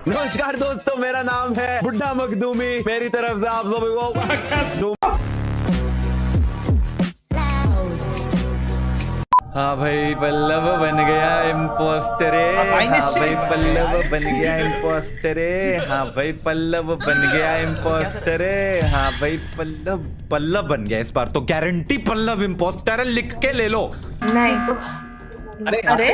नमस्कार दोस्तों, मेरा नाम है बुड्ढा मखदूमी। मेरी तरफ से आप सभी को हाँ भाई, पल्लव बन गया इम्पोस्टर। हाँ भाई, पल्लव बन गया इम्पोस्टर। हाँ भाई, पल्लव बन गया इम्पोस्टर। हाँ भाई, पल्लव बन गया। इस बार तो गारंटी पल्लव इम्पोस्टर है, लिख के ले लो। नहीं। अरे अरे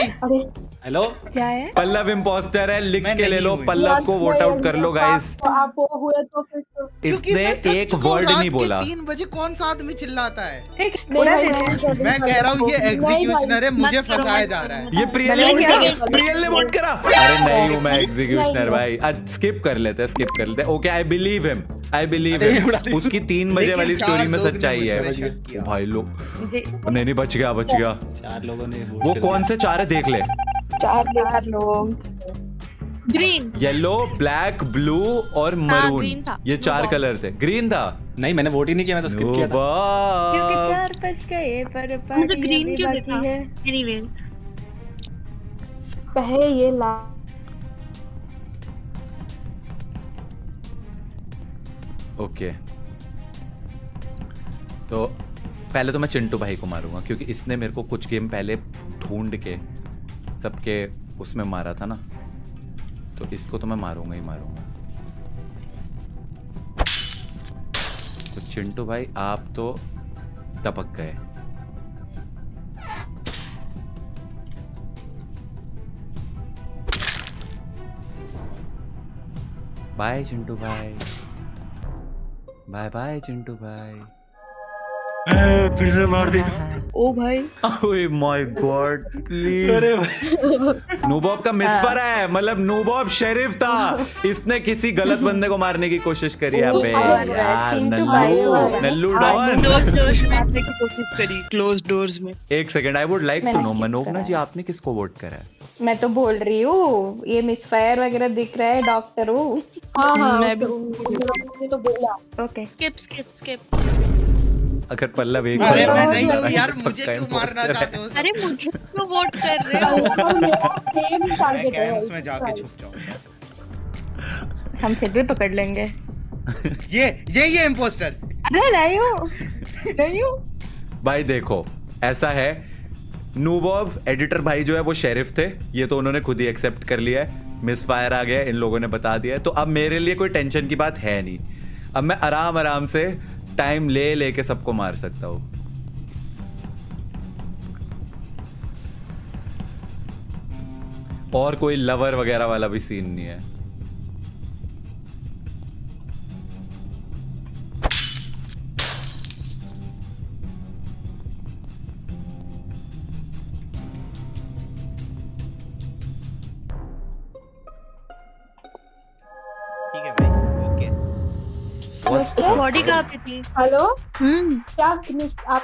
हेलो, क्या है? पल्लव इम्पोस्टर है, लिख के ले लो। पल्लव को वोट आउट कर लो गाइस। आप वो हुए तो फिर तो इसने एक वर्ड नहीं बोला। 3 बजे कौन सा आदमी चिल्लाता है? मैं मैं कह रहा हूँ ये एग्जीक्यूशनर है, मुझे फंसाया जा रहा है। ये प्रियल ने वोट करा। अरे नहीं हूँ मैं एग्जीक्यूशनर भाई। स्किप कर लेते हैं, स्किप कर लेते हैं। Okay, I believe him, I believe him. उसकी 3 बजे वाली स्टोरी में सच्चाई है। भाई लोग नहीं, बच गया, बच गया। 4 लोगों ने वो कौन से 4 है देख ले। 4 लोग। ग्रीन, येलो, ब्लैक, ब्लू और मरून। ग्रीन था। ये 4 कलर थे। ग्रीन था? नहीं, मैंने वोट ही नहीं किया, मैं तो स्किप किया था। क्योंकि 4 बज गए पर मुझे ग्रीन क्यों बाकी लिखा? है। एनीवे, पहले ये ला ओके, तो पहले तो मैं चिंटू भाई को मारूंगा क्योंकि इसने मेरे को कुछ गेम पहले ढूंढ के सबके उसमें मारा था ना, तो इसको तो मैं मारूंगा ही मारूंगा। तो चिंटू भाई आप तो टपक गए। बाय चिंटू भाई, बाय बाय चिंटू भाई। फिर से मार दिया। ओ भाई, ओह माय गॉड, प्लीज। नूबॉब का मिसफर है, मतलब नूबॉब शेरिफ था, इसने किसी गलत बंदे को मारने की कोशिश करी है। अबे यार, नल्लू डॉन। क्लोज डोर्स में आने की कोशिश करी, क्लोज डोर्स में। एक second, I would like to know Manogna ji, आपने किसको वोट करा है? मैं तो बोल रही हूँ ये मिसफायर वगैरह दिख रहा है, डॉक्टर हूँ। हाँ मैं भी भी तो बोला। Okay, skip skip skip. अगर पल्लव एक अरे बार मैं मार नहीं दिया हूँ ना, यार, तो मुझे पक्का क्यों मारना imposter है। चाहते हो? अरे मुझे क्यों वोट कर रहे हो? सेम मैं टारगेट है कैंप्स में जाके छुप जाऊँ। हम फिर भी पकड़ लेंगे। ये इम्पोस्टर। अरे नहीं हूँ, नहीं हूँ। भाई देखो, ऐसा है, नूबॉब एडिटर भाई जो है वो शेरिफ थे, ये तो उन्होंने खुद ही एक्सेप्ट कर लिया है। मिसफायर आ गया, इन लोगों ने बता दिया है, तो अब मेरे लिए कोई टेंशन की बात है नहीं। अब मैं आराम आराम से टाइम ले लेके सबको मार सकता हूँ। और कोई लवर वगैरह वाला भी सीन नहीं है। ठीक है भाई, ओके। बॉडी कहाँ पे थी? हेलो, क्या आपने हाँ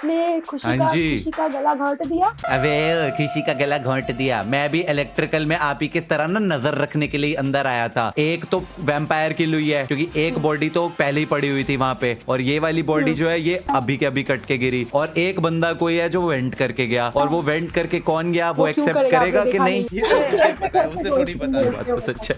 खुशी का गला घोंट दिया? अबे किसी का गला घोंट दिया? मैं भी इलेक्ट्रिकल में आप ही किस तरह ना नजर रखने के लिए अंदर आया था। एक तो वैम्पायर की लुई है क्योंकि एक बॉडी तो पहले ही पड़ी हुई थी वहां पे, और ये वाली बॉडी जो है ये अभी के अभी कट के गिरी, और एक बंदा कोई है जो वेंट करके गया, और वो वेंट करके कौन गया वो एक्सेप्ट करेगा कि नहीं? ये तो मुझे पता है, उसे थोड़ी पता है। बात तो सच है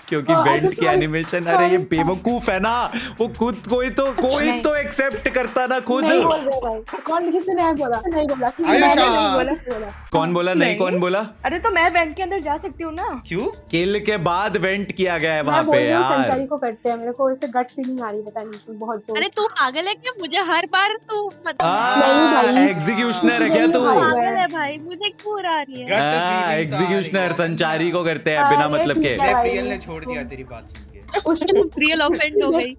क्योंकि वेंट की एनिमेशन, अरे ये बेवकूफ है ना, वो खुद कोई तो एक्सेप्ट करता ना खुद। नहीं बोल रहे भाई, कौन किसी ने बोला? नहीं बोला। आयुषा। मैंने नहीं बोला। कौन बोला? नहीं, कौन बोला? अरे तो मैं बैंक के अंदर जा सकती हूँ ना? क्यों? किल के बाद वेंट किया गया है मैं वहां बोल पे रही हूँ यार। संचारी को करते हैं, मेरे को ऐसे गट फीलिंग आ रही है, पता नहीं क्यों, बहुत जोर। अरे तू पागल है क्या? मुझे हर बार तू नहीं भाई। एग्जीक्यूशनर है क्या तू? पागल है भाई, मुझे क्यों आ रही है? गट feeling तो आ एग्जीक्यूशनर रही है। संचारी को करते हैं बिना मतलब के। ये प्रियल ने छोड़ दिया तेरी बात सुन के। रियल ऑफेंड हो गई।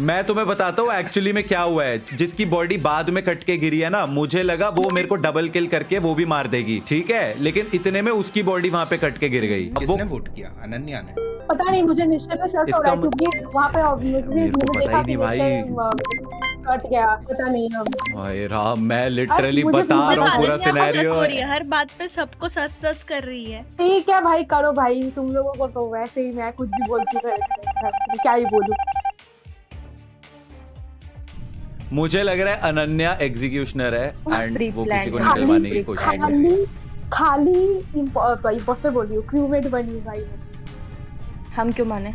मैं तुम्हें बताता हूँ एक्चुअली में क्या हुआ है। जिसकी बॉडी बाद में कट के गिरी है ना, मुझे लगा वो मेरे को डबल किल करके वो भी मार देगी, ठीक है, लेकिन इतने में उसकी बॉडी वहां पे कट के गिर गई। अब वो किसने वोट किया? अनन्या ने। पता नहीं, मुझे निश्चय पे शक हो रहा है क्योंकि वहाँ पे ऑब्वियसली मेरे को मुझे पता ही देखा नहीं कि भाई। निश्चय कट गया, पता नहीं अब। हाय राम, मैं लिटरली मुझे बता रहा हूँ पूरा अनन्या सिनेरियो। हो रही है, हर बात पे सबको सस सस कर रही है। ठीक है भाई, करो भाई, तुम लोगों को तो वैसे ही मैं कुछ भी बोलती रहती हूँ, क्या ही बोलूं। मुझे लग रहा है अनन्या एग्जीक्यूशनर है एंड वो किसी को खाली- निकलवाने की कोशिश कर रही है। खाली इम्पोस्टर बोल रही हूँ, क्रूमेट बनी भाई। हम क्यों माने?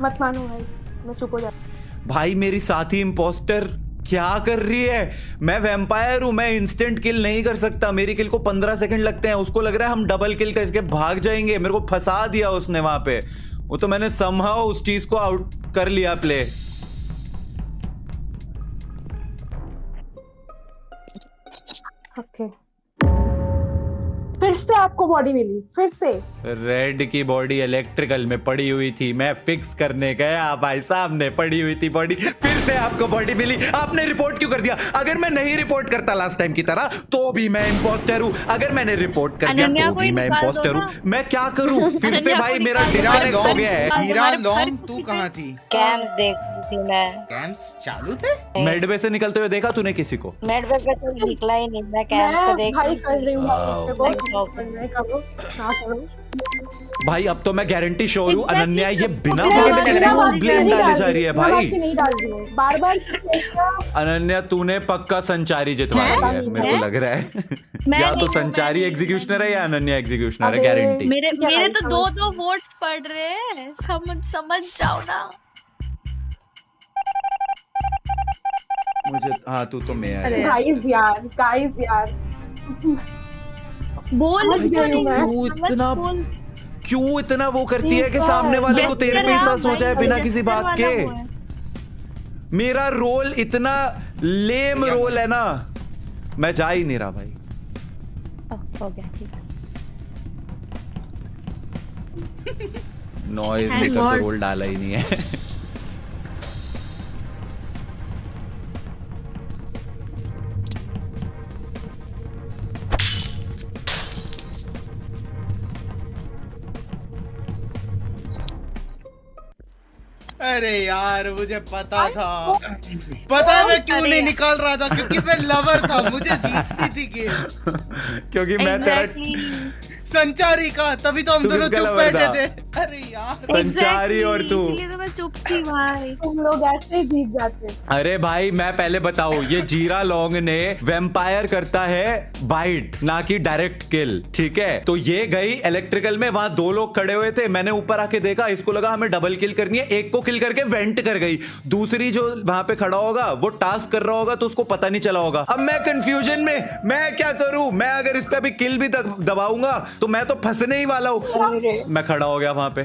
मत मानो भाई, मैं चुप हो जाती भाई मेरी साथी इम्पोस्टर क्या कर रही है? मैं वैम्पायर हूं, मैं इंस्टेंट किल नहीं कर सकता, मेरी किल को 15 सेकंड लगते हैं, उसको लग रहा है हम डबल किल करके भाग जाएंगे। मेरे को फंसा दिया उसने वहां पे, वो तो मैंने समहाउ उस चीज को आउट कर लिया प्ले। ओके, फिर से आपको बॉडी मिली, फिर से। रेड की बॉडी इलेक्ट्रिकल में पड़ी हुई थी, मैं फिक्स करने गया, भाई सामने पड़ी हुई थी बॉडी, फिर से आपको बॉडी मिली। आपने रिपोर्ट क्यों कर दिया? अगर मैं नहीं रिपोर्ट करता लास्ट टाइम की तरह तो भी मैं इम्पोस्टर हूँ, अगर मैंने रिपोर्ट कर दिया अनन्या तो को भी ही मैं निकाल दो इम्पोस्टर हूँ। ना। मैं क्या करूँ फिर से? अनन्या भाई को मेरा निकाल दो। डिस्कनेक्ट हो गया है। हीरा हमारे लॉन्ग, घर तू पे कहाँ थी? कैम्स देख रही थी मैं। कैंप्स चालू थे? मेडवे से निकलते हुए देखा तूने किसी को? मेडवे पे तो निकला ही नहीं, मैं कैम्स पे मैं देख भाई रही कर रही हूँ, वाओ। करो ना करो। भाई अब तो मैं गारंटी श्योर हूँ Exactly, अनन्या ये सब बिना बिना बोले बात क्यों करे ब्लेम डाले जा रही है भाई? नहीं डाल रही हूँ, बार बार। अनन्या तूने पक्का संचारी जितवा रही है, मेरे को लग रहा है। मैं या तो नहीं, संचारी एग्जीक्यूशनर है या अनन्या एग्जीक्यूशनर है, अबे। गारंटी। मेरे क्या मेरे भाई, तो दो वोट्स पड़ रहे हैं, समझ जाओ ना। मुझे हाँ तू तो मैं है। गाइस यार बोल समझ गई हूँ मैं। क्यों इतना वो करती है कि सामने वाले को तेरे पे एहसास हो जाए बिना किसी बात के? मेरा रोल इतना लेम रोल है ना, मैं जा ही नहीं रहा भाई। हो गया, ठीक है। नॉइज Thank लेकर तो God. रोल डाला ही नहीं है। अरे यार मुझे पता था, पता है मैं क्यों नहीं निकाल रहा था, क्योंकि मैं लवर था, मुझे जीतनी थी गेम। क्योंकि मैं तेरा संचारी का, तभी तो हम तू दोनों किसका चुप lover बैठे था? थे। अरे यार संचारी और तू। इसलिए तो मैं चुप थी भाई। तुम लोग ऐसे ही जीत जाते। अरे भाई मैं पहले बताऊं, ये जीरा लॉन्ग ने वैम्पायर करता है बाइट ना कि डायरेक्ट किल, ठीक है? तो ये गई इलेक्ट्रिकल में, वहां दो लोग खड़े हुए थे, मैंने ऊपर आके देखा, इसको लगा हमें डबल किल करनी है, एक को किल करके वेंट कर गई, दूसरी जो वहां पे खड़ा होगा वो टास्क कर रहा होगा तो उसको पता नहीं चला होगा। अब मैं कंफ्यूजन में, मैं क्या करूं? मैं अगर इस पे अभी किल भी दबाऊंगा तो मैं तो फंसने ही वाला हूं। मैं खड़ा हो गया वहां पे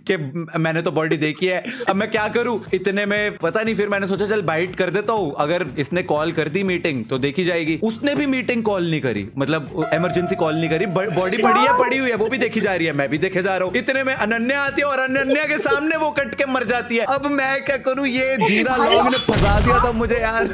कि मैंने तो बॉडी देखी है, अब मैं क्या करूं? इतने में पता नहीं, फिर मैंने सोचा चल बाइट कर देता हूं, अगर इसने कॉल कर दी मीटिंग तो देखी जाएगी। उसने भी मीटिंग कॉल नहीं करी, मतलब इमरजेंसी कॉल नहीं करी, बॉडी पड़ी हुई है, वो भी देखी जा रही है, मैं भी देखे जा रहा हूं। इतने में अनन्या आती है और अनन्या के सामने वो कट के मर जाती है। अब मैं क्या करूं? ये जीरा लोग ने फंसा दिया था मुझे यार।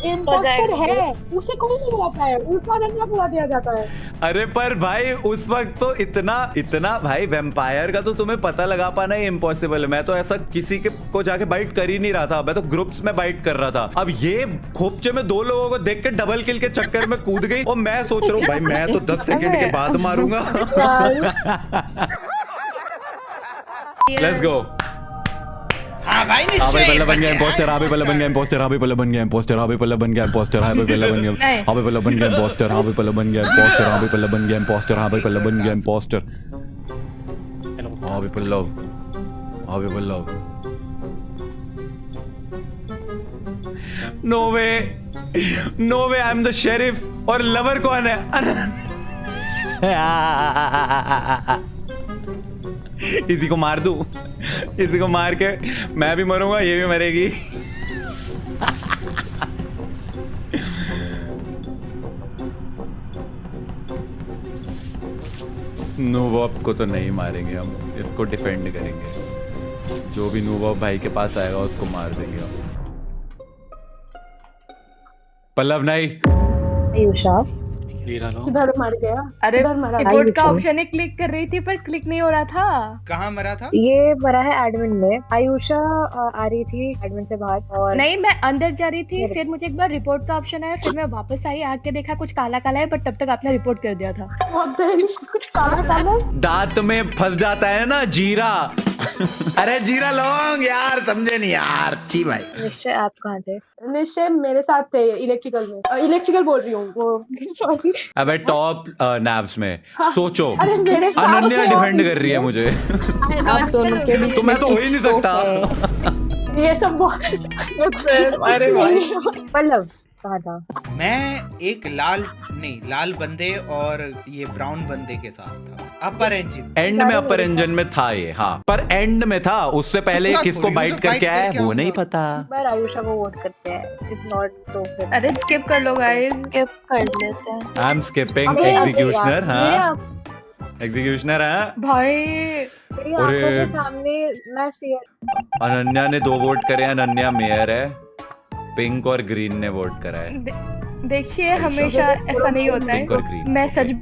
इम्पोस्टर है, उसे कोई नहीं बुलाता है, उसका धंधा बुला दिया जाता है। अरे पर भाई उस वक्त तो इतना भाई वैम्पायर का तो तुम्हें पता लगा पाना ही इम्पॉसिबल है। मैं तो ऐसा किसी के को जाके बाइट कर ही नहीं रहा था, मैं तो ग्रुप्स में बाइट कर रहा था। अब ये खोपचे में दो लोगों को देख के डबल किल के चक्कर में कूद गई और मैं सोच रहा हूँ भाई मैं तो 10 सेकंड के बाद मारूंगा। Let's go. हाँ भाई अबे निश्चय पल्ला बन गया बढ़िया, इंपोस्टर, अबे पल्ला बन गया इंपोस्टर, अबे पल्ला बन गया इंपोस्टर, अबे पल्ला बन गया इंपोस्टर, अबे पल्ला बन गया, अबे पल्ला बन गया इंपोस्टर, अबे पल्ला बन गया इंपोस्टर, अबे पल्ला बन गया इंपोस्टर, अबे पल्ला बन गया इंपोस्टर, अबे पल्ला, अबे पल्ला। No way I am the sheriff. और लवर कौन है? इसी को मार दूं, इसी को मार के मैं भी मरूंगा, ये भी मरेगी। नूवॉप को तो नहीं मारेंगे हम, इसको डिफेंड करेंगे। जो भी नूवॉप भाई के पास आएगा उसको मार देंगे हम। पल्लव नहीं, हीरा लॉन्ग किधर मर गया? अरे किधर मरा? रिपोर्ट का ऑप्शन है, क्लिक कर रही थी पर क्लिक नहीं हो रहा था। कहाँ मरा था? ये मरा है एडमिन में। आयुषा आ रही थी एडमिन से बाहर और नहीं, मैं अंदर जा रही थी, फिर मुझे एक बार रिपोर्ट का ऑप्शन आया, फिर मैं वापस आई, आके देखा कुछ काला काला है, बट तब तक आपने रिपोर्ट कर दिया था। बहुत देरी, कुछ काला काला। दांत में फंस जाता है ना जीरा, अरे जीरा लॉन्ग यार, समझे नहीं यार। ची भाई निश्चय आप कहाँ थे? निश्चय मेरे साथ थे इलेक्ट्रिकल में, इलेक्ट्रिकल बोल रही हूँ वो सॉरी। अबे टॉप नैव्स में सोचो, अरे मेरे साथ अनन्या तो डिफेंड कर रही है मुझे। आप दोनों के बीच तो मैं तो हो ही नहीं सकता। ये सब बहुत अरे भाई पल्लव कहाँ था? मैं एक लाल बंदे और ये ब्राउन बंदे के साथ था अपर इंजन। एंड में अपर इंजन में था ये, हाँ, पर एंड में था। उससे पहले उसका किसको थोड़ी बाइट उसे करके bite आया करके वो नहीं आऊंगा। पता। पर आयुषा को वोट करते हैं, इट्स नॉट तो फिर अरे स्किप कर लो गाइस। स्किप कर लेते हैं। आई एम स्किपिंग अबे, अबे एग्जीक्यूशनर। यार, हाँ एग्जीक्यूशनर है। भाई मेरी अरे। आंखों के सामने मैं शेयर अनन्या ने 2 वोट करे। अनन्या मेयर है, पिंक और ग्रीन ने वोट करा है। देखिए हमेशा ऐसा नहीं होता पिंक और है, ग्रीन। मैं सच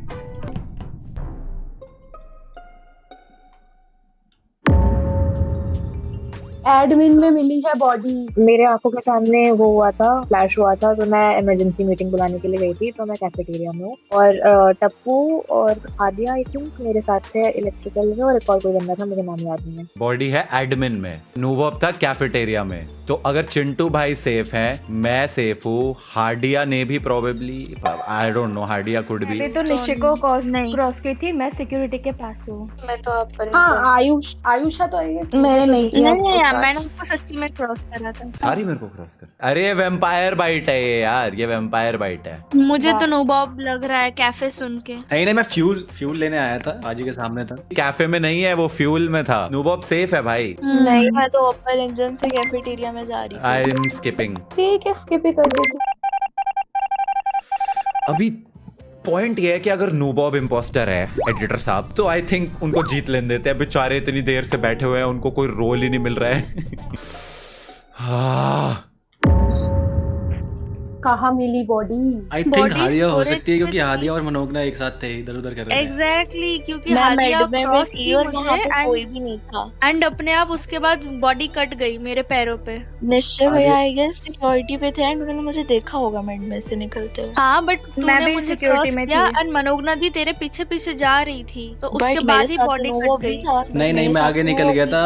एडमिन में मिली है बॉडी। मेरे आंखों के सामने वो हुआ था, फ्लैश हुआ था, तो मैं इमरजेंसी मीटिंग बुलाने के लिए गई थी। तो मैं कैफेटेरिया में हूँ और टप्पू और आदिया आई थिंक मेरे साथ थे इलेक्ट्रिकल में, और एक और कोई बंदा था, मुझे नाम याद नहीं है। बॉडी है एडमिन में, नूबॉब था कैफेटेरिया में। तो अगर चिंटू भाई सेफ है, मैं सेफ हूँ, हार्डिया ने भी probably, I don't know, Hardia could भी। मैंने तो निश्चय को नहीं। क्रॉस की थी, मैं सिक्योरिटी के पास हूँ। मैं तो आप पर हाँ आयुषा तो है। मैंने नहीं किया। नहीं यार, मैंने उसको सच्ची में क्रॉस करा था। सारी मेरे को क्रॉस कर। अरे ये वेम्पायर बाइट है ये यार, ये वेम्पायर बाइट है। मुझे तो नोबॉब लग रहा है कैफे सुन के। नहीं मैं फ्यूल लेने आया था, बाजी के सामने था। कैफे में नहीं है वो, फ्यूल में था। नूबॉब सेफ है भाई। नहीं, मैं तो अपर इंजन से कैफेटेरिया में जा रही आई एम स्किपिंग। ठीक है स्किप ही कर देती। अभी पॉइंट ये है कि अगर नूबॉब इम्पोस्टर है एडिटर साहब, तो आई थिंक उनको जीत लेने देते हैं। बेचारे इतनी देर से बैठे हुए हैं, उनको कोई रोल ही नहीं मिल रहा है। हाँ। कहाँ मिली बॉडी? आई थिंक Body हादिया हो storage सकती है, क्योंकि में- हादिया और मनोगना एक साथ थे, इधर उधर कर रहे थे। एग्जैक्टली क्योंकि मैं हादिया मेड में क्रॉस थी की और वहाँ मुझे पे कोई भी नहीं था। एंड अपने आप उसके बाद बॉडी कट गई मेरे पैरों पे। निश्चय भैया आई गेस सिक्योरिटी पे थे एंड उन्होंने मुझे देखा होगा मेड में से निकलते हुए। हाँ बट तूने भी मुझे security क्रॉस में किया थी। एंड मनोगना दी तेरे पीछे पीछे जा रही थी, तो उसके But बाद मेरे ही साथ बॉडी तो कट वो गई। भी था। नहीं मेरे मैं साथ आगे तो निकल वो गया भी था।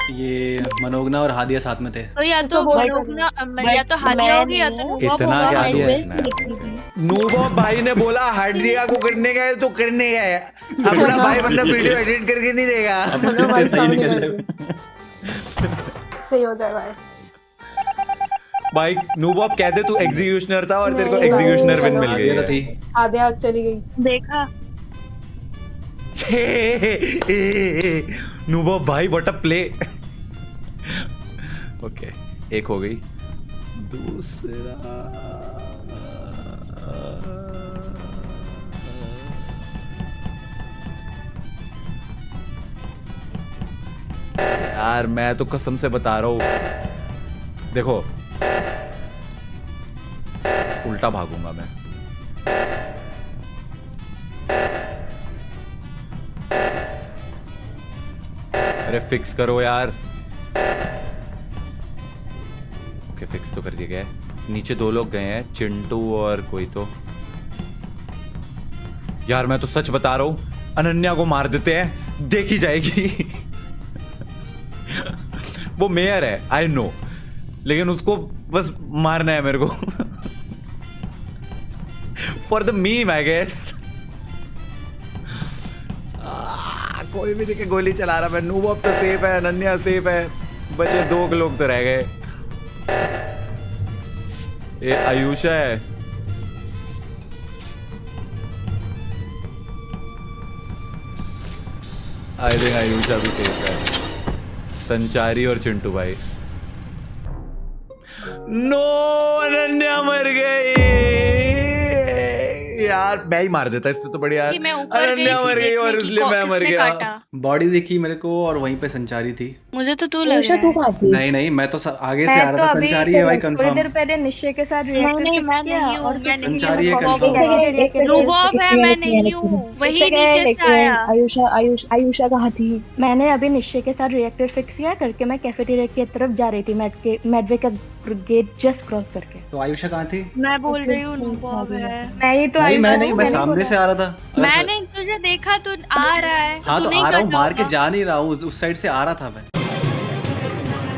ये मनोगना और हादिया साथ में थे। तो या तो वो मनोगना या तो हादिया होगी या तो नोबॉब इतना होगा। क्या मेड सोचना में है? से निकली थी। नूबॉब भाई ने बोला हार्डिया को करने गए तो करने गए, अपना भाई बंदा वीडियो एडिट करके नहीं देगा। सही निकल रहे। सही हो जाए भाई। भाई नूबॉब कहते तू एग्जीक्यूशनर था और तेरे को नहीं, एग्जीक्यूशनर विन मिल हादिया गई तो थी। है। आदिया चली गई। देखा नूबॉब भाई व्हाट अ प्ले। ओके एक हो गई, दूसरा यार मैं तो कसम से बता रहा हूं, देखो उल्टा भागूंगा मैं। अरे फिक्स करो यार। ओके फिक्स तो कर दिया गया है। नीचे 2 लोग गए हैं, चिंटू और कोई तो। यार मैं तो सच बता रहा हूं, अनन्या को मार देते हैं, देखी जाएगी। वो मेयर है आई नो, लेकिन उसको बस मारना है मेरे को। For the meme I guess. कोई भी देखे गोली चला रहा है। नूबॉब तो सेफ है, अनन्या सेफ है, बचे 2 लोग तो रह गए। ये आयुषा है। आई थिंक आयुषा भी सेफ है। संचारी और चिंटू भाई। नो अनन्या मर गई यार। मैं ही मार देता इससे तो बढ़िया। कि मैं ऊपर गई अनन्या थी मर गई और देखने की इसलिए मैं मर किसने गया। काटा। बॉडी दिखी मेरे को और वहीं पे संचारी थी। मुझे तो तू लग आयुषा रहा तू है। कहाँ थी? नहीं मैं तो आगे से आ मैं रहा तो था। अभी संचारी है भाई थोड़ी कंफर्म। देर पहले निश्चय के साथ नहीं रिएक्ट मैं किया नहीं हूँ, और मैं नहीं संचारी है हूँ। confirm। एक सेकंड, नूबॉब है, मैं नहीं एक हूँ। सेकंड, वही एक नीचे सेकंड, से आया। आयुषा कहाँ थी? मैंने अभी निश्चय के साथ रिएक्टर फिक्स किया करके मैं कैफेटेरिया की तरफ जा रही थी, मेडवे का गेट जस्ट क्रॉस करके। तो आयुषा कहाँ थी? मैं बोल रही हूँ नूबॉब है। मैं ही तो नहीं आई मैं हूँ। नहीं, मैं मैंने सामने बोला। से आ रहा था। मैंने तुझे देखा तू आ रहा है हाँ तू तो नहीं आ रहा हूँ, करता मार के होगा। जा नहीं रहा हूँ, उस साइड से आ रहा था मैं।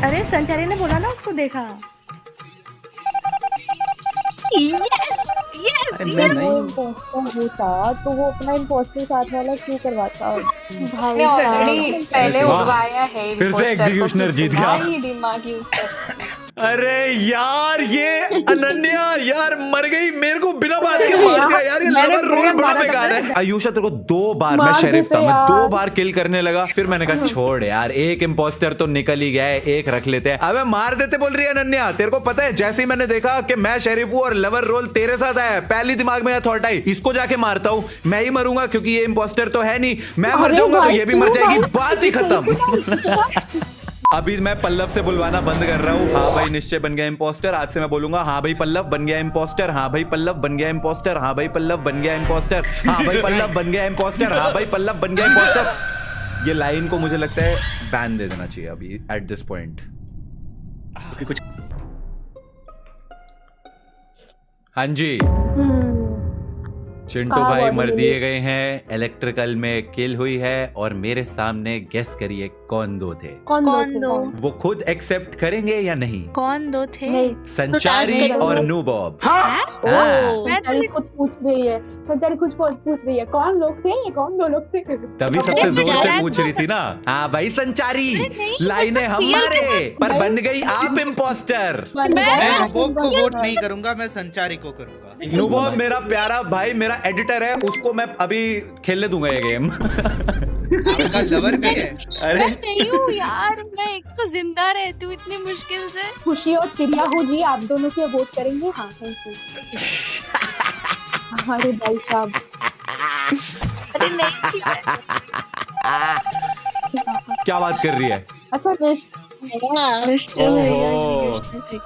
अरे संचारी ने बोला ना उसको देखा। अरे मैं वो नहीं। इम्पोस्टर होता तो वो अपना इम्पोस्टर साथ वाला क्यों करवाता? भाई ऑलरेडी पहले वाह। उड़वाया है फिर से एग्जीक्यूशनर जीत गया। ही दिमाग यूज कर अरे यार ये अनन्या यार मर गई, मेरे को बिना बात के मार दिया यार। ये मैंने लवर रोल पूरा बड़ा मारा था बेकार है। आयुषा तेरे को 2 बार, मैं मार शेरिफ देते था, मैं यार। 2 बार किल करने लगा, फिर मैंने कहा छोड़ यार, एक इम्पोस्टर तो निकल ही गया है, एक रख लेते हैं। अबे मार देते बोल रही है अनन्या। तेरे को पता है जैसे ही मैंने देखा कि मैं शेरिफ हूँ और लवर रोल तेरे साथ आया, पहली दिमाग में थॉट आई इसको जाके मारता हूँ, मैं ही मरूंगा क्योंकि ये इम्पोस्टर तो है नहीं, मैं मर अरे जाऊंगा तो भाई, ये भी मर क्यों जाएगी, भाई? बात ही खत्म। अभी मैं पल्लव से बुलवाना बंद कर रहा हूँ। हाँ भाई निश्चय बन गया इम्पोस्टर। आज से मैं बोलूंगा हाँ भाई पल्लव बन गया इम्पोस्टर, हाँ भाई पल्लव बन गया इम्पोस्टर, हाँ भाई पल्लव बन गया इम्पोस्टर, हाँ भाई पल्लव बन गया इम्पोस्टर, हाँ भाई पल्लव बन गया इम्पोस्टर। ये लाइन को मुझे लगता है बैन दे देना चाहिए अभी एट दिस पॉइंट। कुछ हाँ जी चिंटू कहाँ भाई body मर मिली? दिए गए हैं, इलेक्ट्रिकल में किल हुई है और मेरे सामने गेस करिए कौन 2 थे। कौन कौन दो? दो? वो खुद एक्सेप्ट करेंगे या नहीं? कौन 2 थे नहीं। संचारी तो और नूबॉब। ओ, हाँ। संचारी कुछ पूछ रही है, संचारी कुछ पूछ रही है, कौन लोग थे, कौन 2 लोग थे? तभी सबसे जोर से पूछ रही थी ना। हाँ भाई संचारी, लाइनें हमारे पर बन गई आप इम्पोस्टर। मैं नबोब को वोट नहीं करूंगा, मैं संचारी को करूंगा। नूबॉब मेरा प्यारा भाई, मेरा एडिटर है, उसको मैं अभी खेलने दूंगा ये गेम। आपका लवर भी है। अरे मैं नहीं हूँ यार, मैं एक तो जिंदा रहती हूँ इतनी मुश्किल से। खुशी और चिड़िया हो जी, आप दोनों से वोट करेंगे। हाँ थैंक यू। हमारे भाई साहब। अरे नहीं क्या बात कर रही है? अच्छा रिश्ते में ओहो।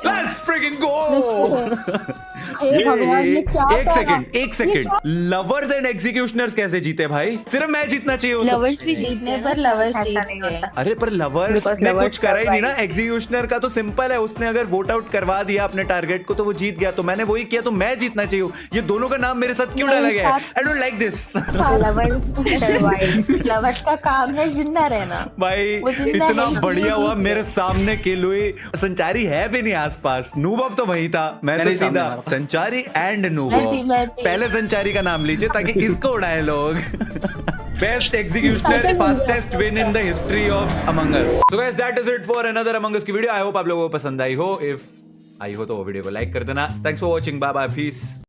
Let's freaking go! हे भगवान, ये क्या एक था? सेकंड, एक सेकंड। लवर्स एंड एग्जीक्यूशनर्स कैसे जीते भाई? सिर्फ मैं जीतना चाहिए होता। लवर्स भी जीतने पर लवर्स जीत गए। अरे पर लवर्स Because ने lovers कुछ करा ही नहीं ना। survive. एग्जीक्यूशनर का तो सिंपल है, उसने अगर वोट आउट करवा दिया अपने टारगेट को तो वो जीत गया, तो मैंने वही किया, तो मैं जीतना चाहिए। ये दोनों का नाम मेरे साथ क्यों डाला गया है? I don't like this. Lovers का काम है जिंदा रहना। भाई वो जिंदा इतना है। बढ़िया हुआ, मेरे सामने किल हुई। संचारी है भी नहीं आसपास, नूबॉब तो वही था। मैं तो मेरे सामने सीधा आ रहा था। संचारी एंड नूबॉब। मैं थी। पहले संचारी का नाम लीजिए ताकि इसको उड़ाए लोग। Best executioner, fastest win in the history of Among Us. So guys that is it for another Among Us की वीडियो। आई होप आप लोगों को पसंद आई हो। इफ आई हो तो वीडियो को लाइक कर देना। Thanks for watching, bye bye, piece.